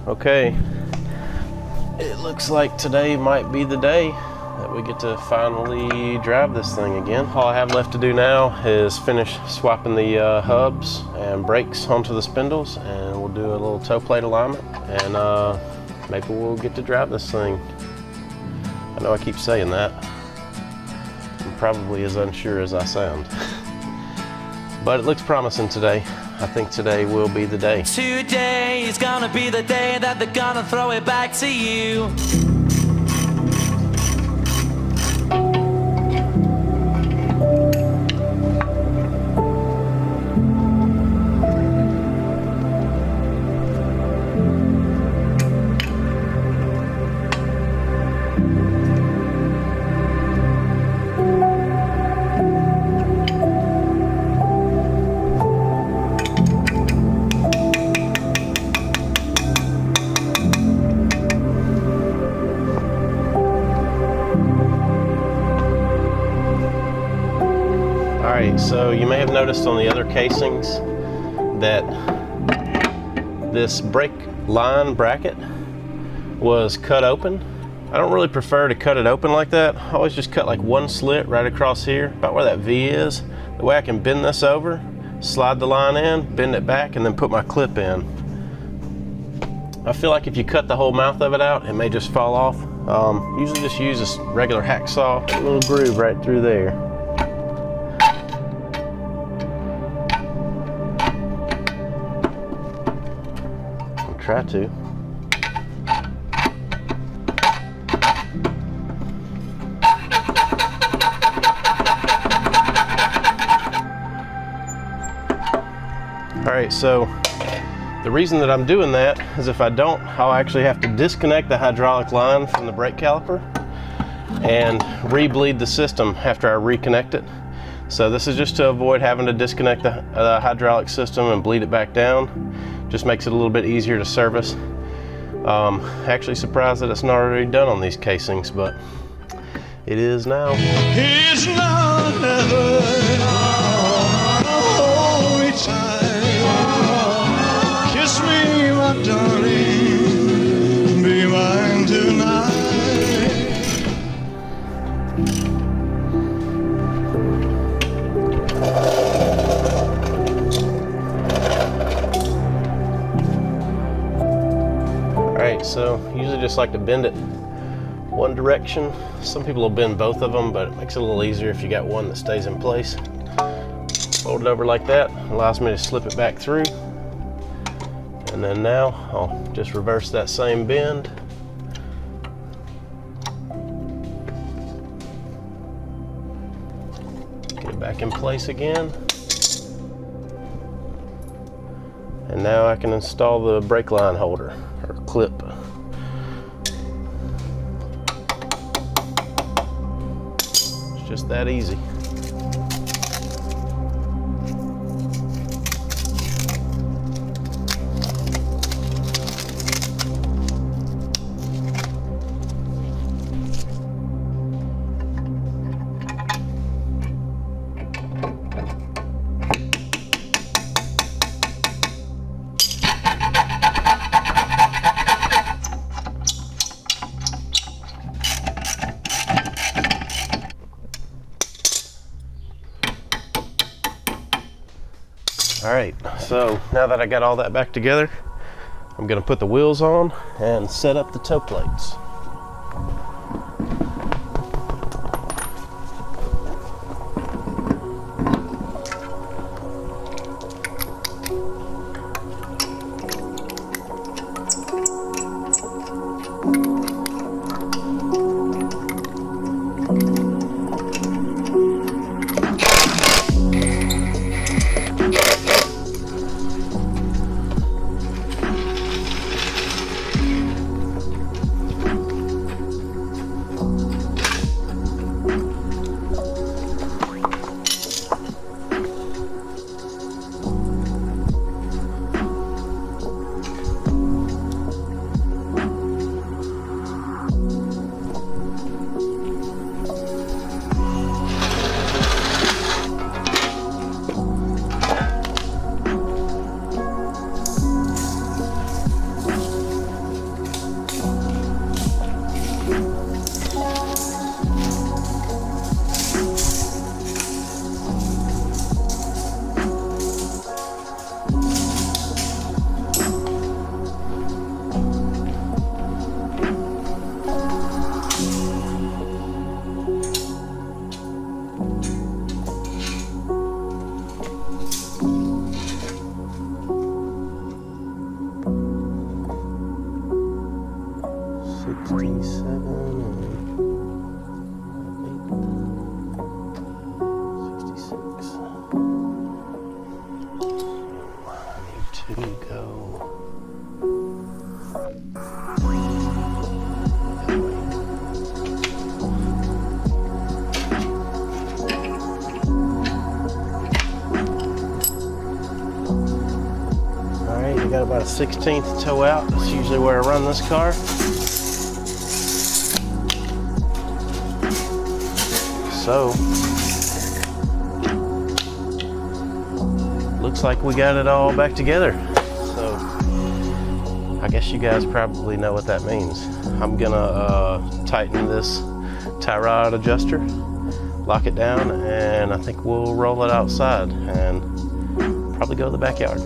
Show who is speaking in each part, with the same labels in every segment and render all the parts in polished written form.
Speaker 1: Okay, it looks like today might be the day that we get to finally drive this thing again. All I have left to do now is finish swapping the hubs and brakes onto the spindles, and we'll do a little toe plate alignment, and maybe we'll get to drive this thing. I know I keep saying that. I'm probably as unsure as I sound. But it looks promising today. I think today will be the day.
Speaker 2: Today is gonna be the day that they're gonna throw it back to you.
Speaker 1: Alright, so you may have noticed on the other casings that this brake line bracket was cut open. I don't really prefer to cut it open like that. I always just cut like one slit right across here, about where that V is. The way I can bend this over, slide the line in, bend it back, and then put my clip in. I feel like if you cut the whole mouth of it out, it may just fall off. Usually just use a regular hacksaw, a little groove right through there. Try to. Alright, so the reason that I'm doing that is if I don't, I'll actually have to disconnect the hydraulic line from the brake caliper and re-bleed the system after I reconnect it. So this is just to avoid having to disconnect the hydraulic system and bleed it back down. Just makes it a little bit easier to service. Actually surprised that it's not already done on these casings, but it is now.
Speaker 3: It's now or never, oh, it's time. Kiss me, my darling, be mine tonight.
Speaker 1: Alright, so usually just like to bend it one direction. Some people will bend both of them, but it makes it a little easier if you got one that stays in place. Fold it over like that, allows me to slip it back through. And then now I'll just reverse that same bend. Get it back in place again. And now I can install the brake line holder, or clip. It's just that easy. All right, so now that I got all that back together, I'm gonna put the wheels on and set up the toe plates. Got about a 1/16 toe out. That's usually where I run this car. So, looks like we got it all back together. So, I guess you guys probably know what that means. I'm gonna tighten this tie rod adjuster, lock it down, and I think we'll roll it outside and probably go to the backyard.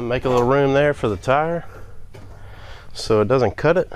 Speaker 1: Make a little room there for the tire so it doesn't cut it.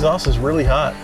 Speaker 1: Exhaust is really hot.